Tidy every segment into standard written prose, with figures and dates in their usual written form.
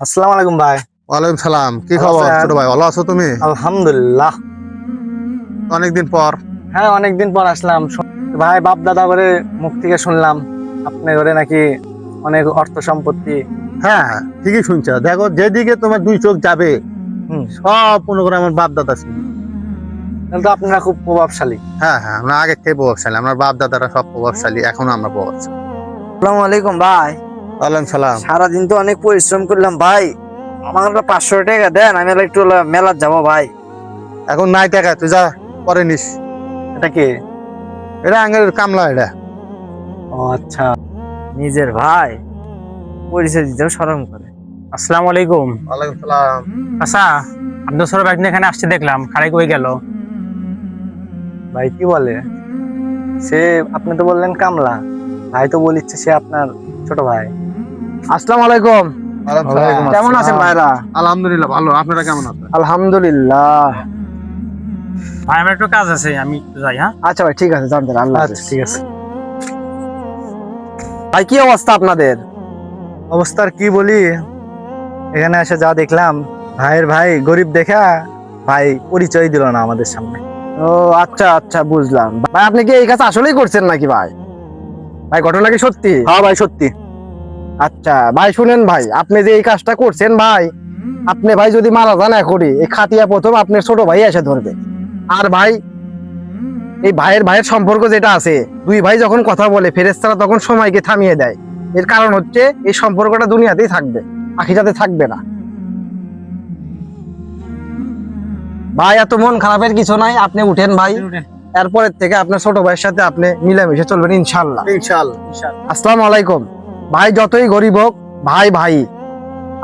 আসসালামু আলাইকুম ভাই। ওয়ালাইকুম সালাম। কি ভালো খবর আছেন? ছোট ভাই? ভালো আছো তুমি? আলহামদুলিল্লাহ। অনেকদিন পর। হ্যাঁ, অনেকদিন পর আসলাম। ভাই, বাপ দাদা করে মুখ থেকে শুনলাম আপনি ঘরে নাকি অনেক অর্থ সম্পত্তি। হ্যাঁ হ্যাঁ, ঠিকই শুনছো। দেখো, যেদিকে তোমার দুই চোখ যাবে হুম। সব মনে করো আমার বাপ দাদা ছিল। তাহলে তো আপনারা খুব প্রভাবশালী। হ্যাঁ হ্যাঁ, আমরা আগে থেকে প্রভাবশালী। আমার বাপ দাদারা সব প্রভাবশালী, এখনো আমরা প্রভাবশালী। আসসালামু আলাইকুম ভাই। ওয়ালাইকুম সালাম। সারাদিন তো অনেক পরিশ্রম করলাম ভাই, আমার 500 টাকা দেন, আমি একটু মেলার যাবো ভাই। এখন নাই টাকা, তুই যা পরে নিস। এটা কি? এটা আঙ্গের কামলা এটা। ও আচ্ছা। নিজের ভাই পরিচয় দিতেও শরম করে। আসসালামু আলাইকুম। ওয়ালাইকুম সালাম। আচ্ছা, আব্দুল সরব একদিন এখানে আসছে দেখলাম, খারাই কই গেল? ভাই কি বলে? সে, আপনি তো বললেন কামলা, ভাই তো বলিচ্ছে সে আপনার ছোট ভাই। আসসালামু আলাইকুম। ওয়ালাইকুম সালাম। কেমন আছেন ভাইরা? আলহামদুলিল্লাহ ভালো। আপনারা কেমন আছেন? আলহামদুলিল্লাহ। ভাই আমার একটু কাজ আছে, আমি একটু যাই। হ্যাঁ, আচ্ছা ভাই, ঠিক আছে, জানতেন। আল্লাহ আচ্ছা, ঠিক আছে। ভাই, কি অবস্থা আপনাদের? অবস্থার কি বলি, এখানে এসে যা দেখলাম, ভাইয়ের ভাই গরিব দেখা ভাই পরিচয় দিল না আমাদের সামনে। ও আচ্ছা আচ্ছা, বুঝলাম। ভাই, আপনি কি এই কাজ আসলেই করছেন নাকি ভাই? ভাই, ঘটনা কি সত্যি? হ্যাঁ ভাই, সত্যি। আচ্ছা ভাই, শুনেন ভাই, আপনি যে এই কাজটা করছেন ভাই, আপনি ভাই যদি মারা যান এখনই, এই খাতিয়া প্রথম আপনার ছোট ভাই এসে ধরবে। আর ভাই, এই ভাইয়ের সম্পর্ক যেটা আছে, দুই ভাই যখন কথা বলে ফেরেশতারা তখন সময়কে থামিয়ে দেয়। এর কারণ হচ্ছে এই সম্পর্কটা দুনিয়াতেই থাকবে, আখিরাতে থাকবে না। ভাই, এত মন খারাপের কিছু নাই, আপনি উঠেন ভাই। এরপরের থেকে আপনার ছোট ভাইয়ের সাথে আপনি মিলেমিশে চলবেন ইনশাল্লাহ। ইনশাআল্লাহ। আসসালামু আলাইকুম। ভাই যতই গরিব হোক, ভাই ভাই,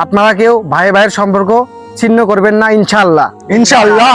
আপনারা কেউ ভাই ভাইয়ের সম্পর্ক ছিন্ন করবেন না ইনশাল্লাহ। ইনশাআল্লাহ।